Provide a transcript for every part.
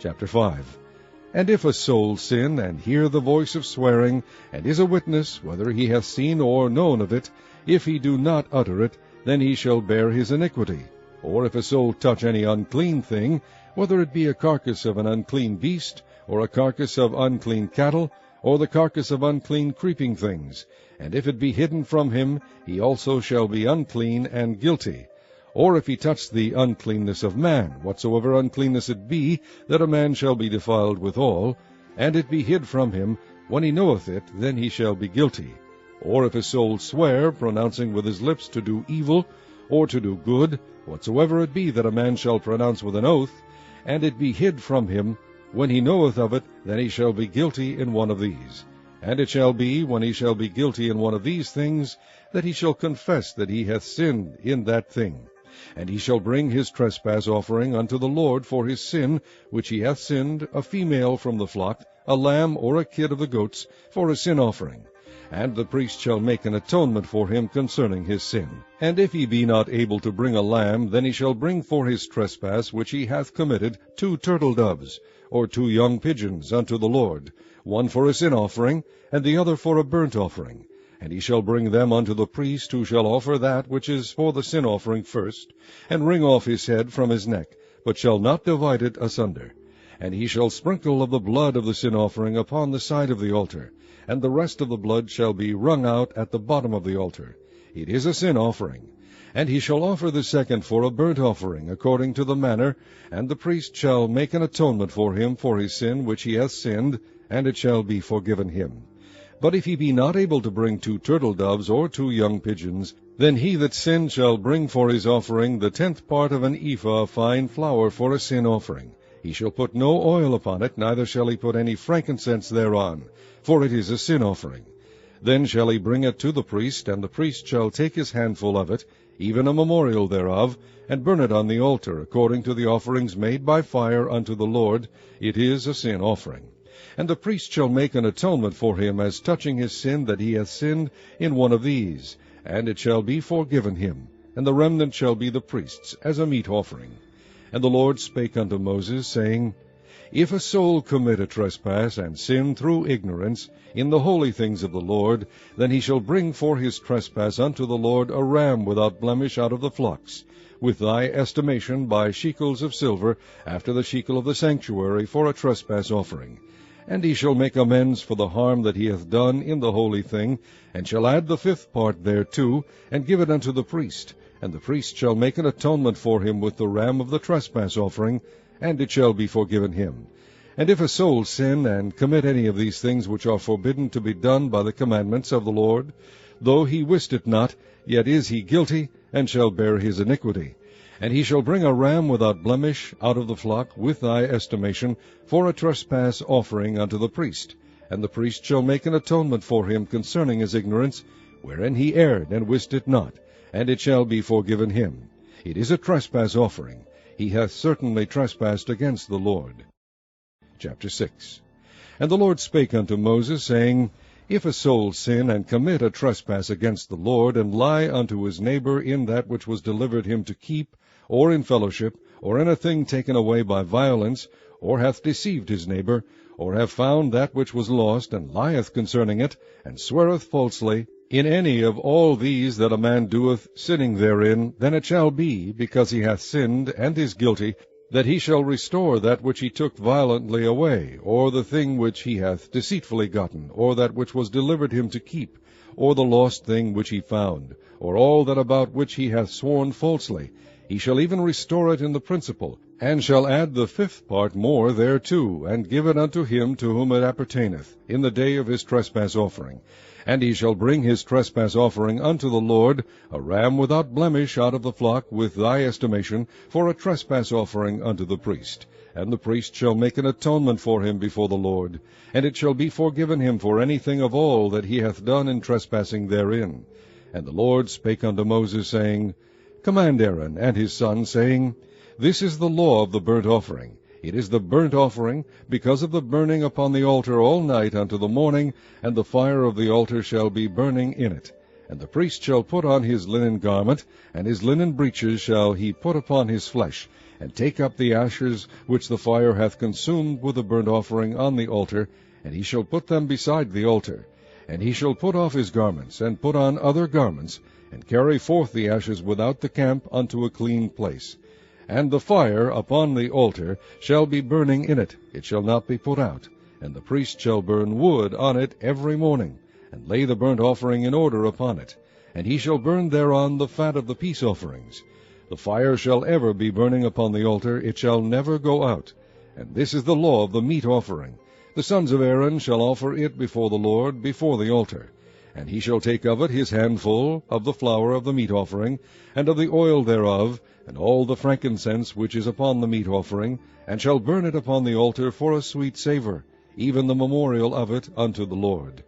Chapter 5. And if a soul sin, and hear the voice of swearing, and is a witness, whether he hath seen or known of it, if he do not utter it, then he shall bear his iniquity. Or if a soul touch any unclean thing, whether it be a carcass of an unclean beast, or a carcass of unclean cattle, or the carcass of unclean creeping things, and if it be hidden from him, he also shall be unclean and guilty. Or if he touch the uncleanness of man, whatsoever uncleanness it be, that a man shall be defiled withal, and it be hid from him, when he knoweth it, then he shall be guilty. Or if a soul swear, pronouncing with his lips to do evil, or to do good, whatsoever it be that a man shall pronounce with an oath, and it be hid from him, when he knoweth of it, then he shall be guilty in one of these. And it shall be, when he shall be guilty in one of these things, that he shall confess that he hath sinned in that thing. And he shall bring his trespass offering unto the Lord for his sin, which he hath sinned, a female from the flock, a lamb or a kid of the goats, for a sin offering. And the priest shall make an atonement for him concerning his sin. And if he be not able to bring a lamb, then he shall bring for his trespass which he hath committed 2 turtle doves, or 2 young pigeons unto the Lord, one for a sin offering, and the other for a burnt offering. And he shall bring them unto the priest, who shall offer that which is for the sin offering first, and wring off his head from his neck, but shall not divide it asunder. And he shall sprinkle of the blood of the sin offering upon the side of the altar, and the rest of the blood shall be wrung out at the bottom of the altar. It is a sin offering. And he shall offer the second for a burnt offering, according to the manner, and the priest shall make an atonement for him for his sin which he hath sinned, and it shall be forgiven him. But if he be not able to bring 2 turtle doves or 2 young pigeons, then he that sinned shall bring for his offering the 10th part of an ephah of fine flour for a sin offering. He shall put no oil upon it, neither shall he put any frankincense thereon, for it is a sin offering. Then shall he bring it to the priest, and the priest shall take his handful of it, even a memorial thereof, and burn it on the altar, according to the offerings made by fire unto the Lord. It is a sin offering. And the priest shall make an atonement for him as touching his sin that he hath sinned in one of these, and it shall be forgiven him, and the remnant shall be the priest's, as a meat offering. And the Lord spake unto Moses, saying, If a soul commit a trespass, and sin through ignorance, in the holy things of the Lord, then he shall bring for his trespass unto the Lord a ram without blemish out of the flocks, with thy estimation by shekels of silver, after the shekel of the sanctuary, for a trespass offering. And he shall make amends for the harm that he hath done in the holy thing, and shall add the 5th part thereto, and give it unto the priest. And the priest shall make an atonement for him with the ram of the trespass offering, and it shall be forgiven him. And if a soul sin, and commit any of these things which are forbidden to be done by the commandments of the Lord, though he wist it not, yet is he guilty, and shall bear his iniquity. And he shall bring a ram without blemish out of the flock, with thy estimation, for a trespass offering unto the priest. And the priest shall make an atonement for him concerning his ignorance, wherein he erred and wist it not, and it shall be forgiven him. It is a trespass offering. He hath certainly trespassed against the Lord. Chapter 6. And the Lord spake unto Moses, saying, If a soul sin, and commit a trespass against the Lord, and lie unto his neighbor in that which was delivered him to keep, or in fellowship, or in a thing taken away by violence, or hath deceived his neighbor, or have found that which was lost, and lieth concerning it, and sweareth falsely, in any of all these that a man doeth, sinning therein, then it shall be, because he hath sinned, and is guilty, that he shall restore that which he took violently away, or the thing which he hath deceitfully gotten, or that which was delivered him to keep, or the lost thing which he found, or all that about which he hath sworn falsely. He shall even restore it in the principal, and shall add the 5th part more thereto, and give it unto him to whom it appertaineth, in the day of his trespass offering. And he shall bring his trespass offering unto the Lord, a ram without blemish out of the flock, with thy estimation, for a trespass offering unto the priest. And the priest shall make an atonement for him before the Lord, and it shall be forgiven him for anything of all that he hath done in trespassing therein. And the Lord spake unto Moses, saying, Command Aaron and his sons, saying, This is the law of the burnt offering. It is the burnt offering, because of the burning upon the altar all night unto the morning, and the fire of the altar shall be burning in it. And the priest shall put on his linen garment, and his linen breeches shall he put upon his flesh, and take up the ashes which the fire hath consumed with the burnt offering on the altar, and he shall put them beside the altar. And he shall put off his garments, and put on other garments, and carry forth the ashes without the camp unto a clean place. And the fire upon the altar shall be burning in it, it shall not be put out. And the priest shall burn wood on it every morning, and lay the burnt offering in order upon it. And he shall burn thereon the fat of the peace offerings. The fire shall ever be burning upon the altar, it shall never go out. And this is the law of the meat offering. The sons of Aaron shall offer it before the Lord, before the altar. And he shall take of it his handful of the flour of the meat offering, and of the oil thereof, and all the frankincense which is upon the meat offering, and shall burn it upon the altar for a sweet savour, even the memorial of it unto the Lord.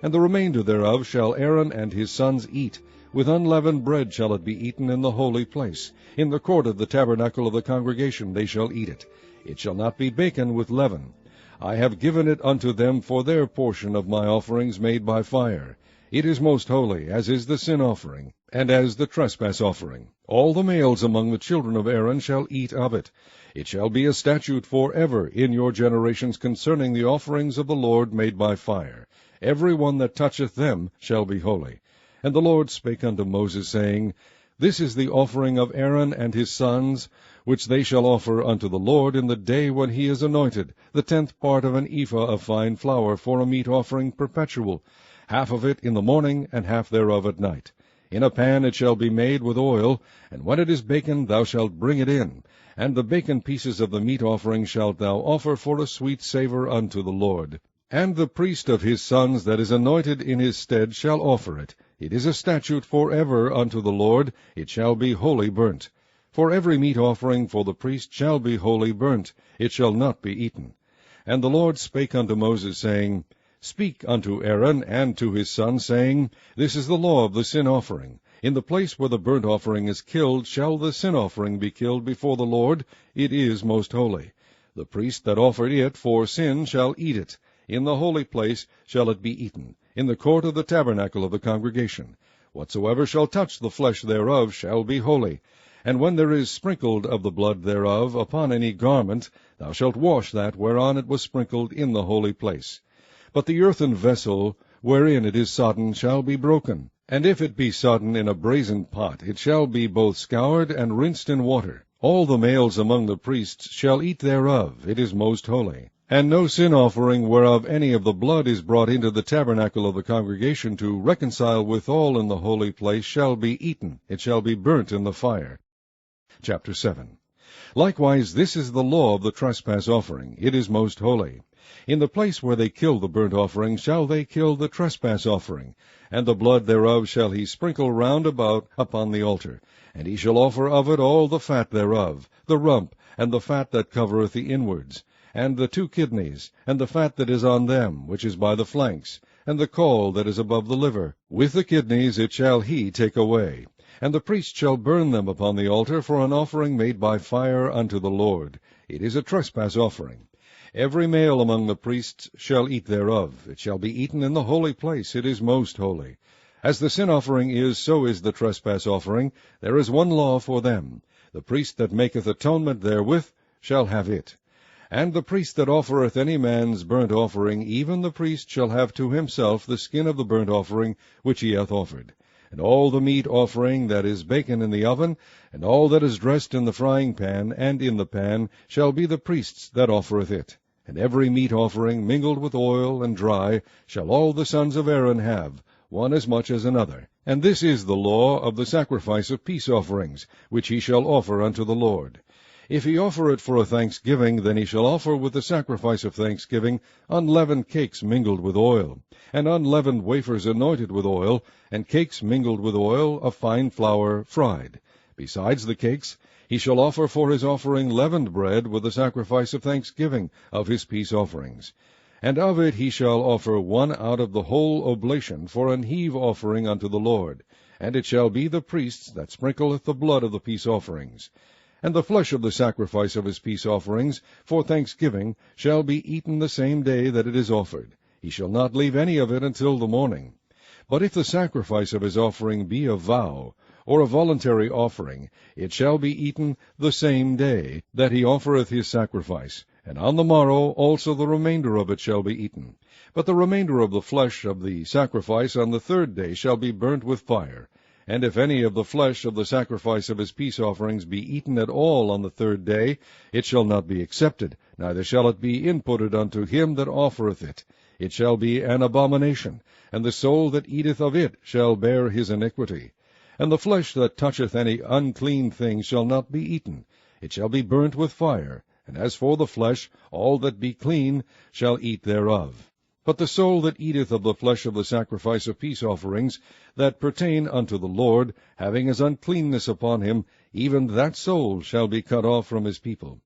And the remainder thereof shall Aaron and his sons eat. With unleavened bread shall it be eaten in the holy place. In the court of the tabernacle of the congregation they shall eat it. It shall not be baken with leaven. I have given it unto them for their portion of my offerings made by fire. It is most holy, as is the sin offering, and as the trespass offering. All the males among the children of Aaron shall eat of it. It shall be a statute for ever in your generations concerning the offerings of the Lord made by fire. Every one that toucheth them shall be holy. And the Lord spake unto Moses, saying, This is the offering of Aaron and his sons, which they shall offer unto the Lord in the day when he is anointed, the 10th part of an ephah of fine flour for a meat offering perpetual, half of it in the morning, and half thereof at night. In a pan it shall be made with oil, and when it is baken thou shalt bring it in. And the baken pieces of the meat offering shalt thou offer for a sweet savour unto the Lord. And the priest of his sons that is anointed in his stead shall offer it. It is a statute for ever unto the Lord, it shall be wholly burnt. For every meat offering for the priest shall be wholly burnt, it shall not be eaten. And the Lord spake unto Moses, saying, Speak unto Aaron and to his sons, saying, This is the law of the sin offering. In the place where the burnt offering is killed shall the sin offering be killed before the Lord. It is most holy. The priest that offered it for sin shall eat it. In the holy place shall it be eaten, in the court of the tabernacle of the congregation. Whatsoever shall touch the flesh thereof shall be holy. And when there is sprinkled of the blood thereof upon any garment, thou shalt wash that whereon it was sprinkled in the holy place. But the earthen vessel wherein it is sodden shall be broken. And if it be sodden in a brazen pot, it shall be both scoured and rinsed in water. All the males among the priests shall eat thereof, it is most holy. And no sin offering whereof any of the blood is brought into the tabernacle of the congregation to reconcile withal in the holy place shall be eaten, it shall be burnt in the fire. Chapter 7. Likewise this is the law of the trespass offering, it is most holy. In the place where they kill the burnt offering shall they kill the trespass offering, and the blood thereof shall he sprinkle round about upon the altar. And he shall offer of it all the fat thereof, the rump, and the fat that covereth the inwards, and the 2 kidneys, and the fat that is on them, which is by the flanks, and the caul that is above the liver. With the kidneys it shall he take away. And the priest shall burn them upon the altar for an offering made by fire unto the Lord. It is a trespass offering. Every male among the priests shall eat thereof. It shall be eaten in the holy place. It is most holy. As the sin offering is, so is the trespass offering. There is one law for them. The priest that maketh atonement therewith shall have it. And the priest that offereth any man's burnt offering, even the priest shall have to himself the skin of the burnt offering which he hath offered. And all the meat offering that is baken in the oven, and all that is dressed in the frying pan and in the pan, shall be the priest's that offereth it. And every meat offering mingled with oil and dry shall all the sons of Aaron have, one as much as another. And this is the law of the sacrifice of peace offerings, which he shall offer unto the Lord. If he offer it for a thanksgiving, then he shall offer with the sacrifice of thanksgiving unleavened cakes mingled with oil, and unleavened wafers anointed with oil, and cakes mingled with oil of fine flour fried. Besides the cakes, he shall offer for his offering leavened bread with the sacrifice of thanksgiving of his peace offerings. And of it he shall offer one out of the whole oblation for an heave offering unto the Lord. And it shall be the priest's that sprinkleth the blood of the peace offerings. And the flesh of the sacrifice of his peace offerings for thanksgiving shall be eaten the same day that it is offered. He shall not leave any of it until the morning. But if the sacrifice of his offering be a vow, or a voluntary offering, it shall be eaten the same day that he offereth his sacrifice, and on the morrow also the remainder of it shall be eaten. But the remainder of the flesh of the sacrifice on the third day shall be burnt with fire. And if any of the flesh of the sacrifice of his peace offerings be eaten at all on the third day, it shall not be accepted, neither shall it be inputted unto him that offereth it. It shall be an abomination, and the soul that eateth of it shall bear his iniquity. And the flesh that toucheth any unclean thing shall not be eaten, it shall be burnt with fire. And as for the flesh, all that be clean shall eat thereof. But the soul that eateth of the flesh of the sacrifice of peace offerings, that pertain unto the Lord, having his uncleanness upon him, even that soul shall be cut off from his people.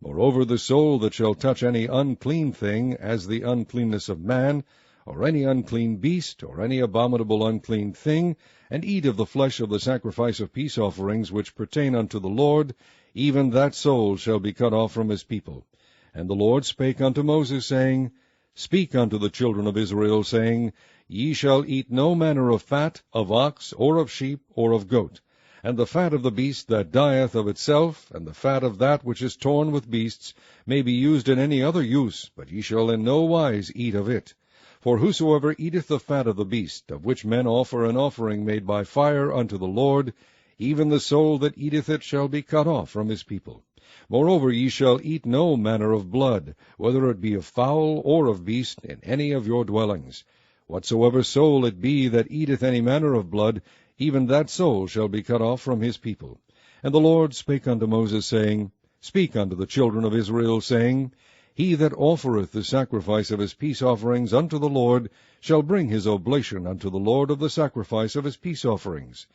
Moreover, the soul that shall touch any unclean thing, as the uncleanness of man, or any unclean beast, or any abominable unclean thing, and eat of the flesh of the sacrifice of peace offerings which pertain unto the Lord, even that soul shall be cut off from his people. And the Lord spake unto Moses, saying, Speak unto the children of Israel, saying, Ye shall eat no manner of fat, of ox, or of sheep, or of goat. And the fat of the beast that dieth of itself, and the fat of that which is torn with beasts, may be used in any other use, but ye shall in no wise eat of it. For whosoever eateth the fat of the beast, of which men offer an offering made by fire unto the Lord, even the soul that eateth it shall be cut off from his people. Moreover, ye shall eat no manner of blood, whether it be of fowl or of beast, in any of your dwellings. Whatsoever soul it be that eateth any manner of blood, even that soul shall be cut off from his people. And the Lord spake unto Moses, saying, Speak unto the children of Israel, saying, He that offereth the sacrifice of his peace offerings unto the Lord shall bring his oblation unto the Lord of the sacrifice of his peace offerings.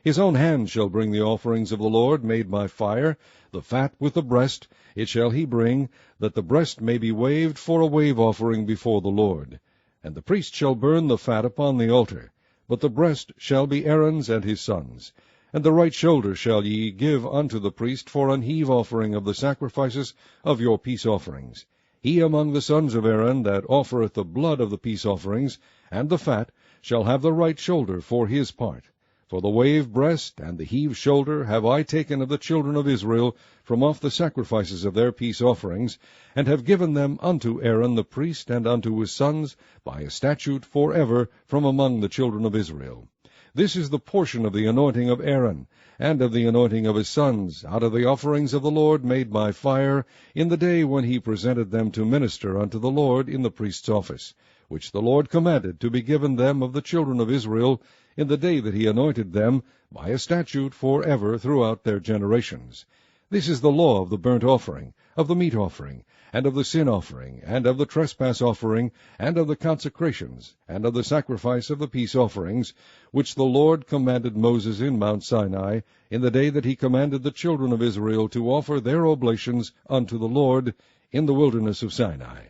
His own hand shall bring the offerings of the Lord made by fire, the fat with the breast, it shall he bring, that the breast may be waved for a wave offering before the Lord. And the priest shall burn the fat upon the altar, but the breast shall be Aaron's and his sons'. And the right shoulder shall ye give unto the priest for an heave offering of the sacrifices of your peace offerings. He among the sons of Aaron that offereth the blood of the peace offerings, and the fat, shall have the right shoulder for his part. For the wave breast and the heave shoulder have I taken of the children of Israel from off the sacrifices of their peace offerings, and have given them unto Aaron the priest and unto his sons by a statute for ever from among the children of Israel. This is the portion of the anointing of Aaron, and of the anointing of his sons, out of the offerings of the Lord made by fire, in the day when he presented them to minister unto the Lord in the priest's office, which the Lord commanded to be given them of the children of Israel, in the day that he anointed them, by a statute for ever throughout their generations. This is the law of the burnt offering, of the meat offering, and of the sin offering, and of the trespass offering, and of the consecrations, and of the sacrifice of the peace offerings, which the Lord commanded Moses in Mount Sinai, in the day that he commanded the children of Israel to offer their oblations unto the Lord in the wilderness of Sinai.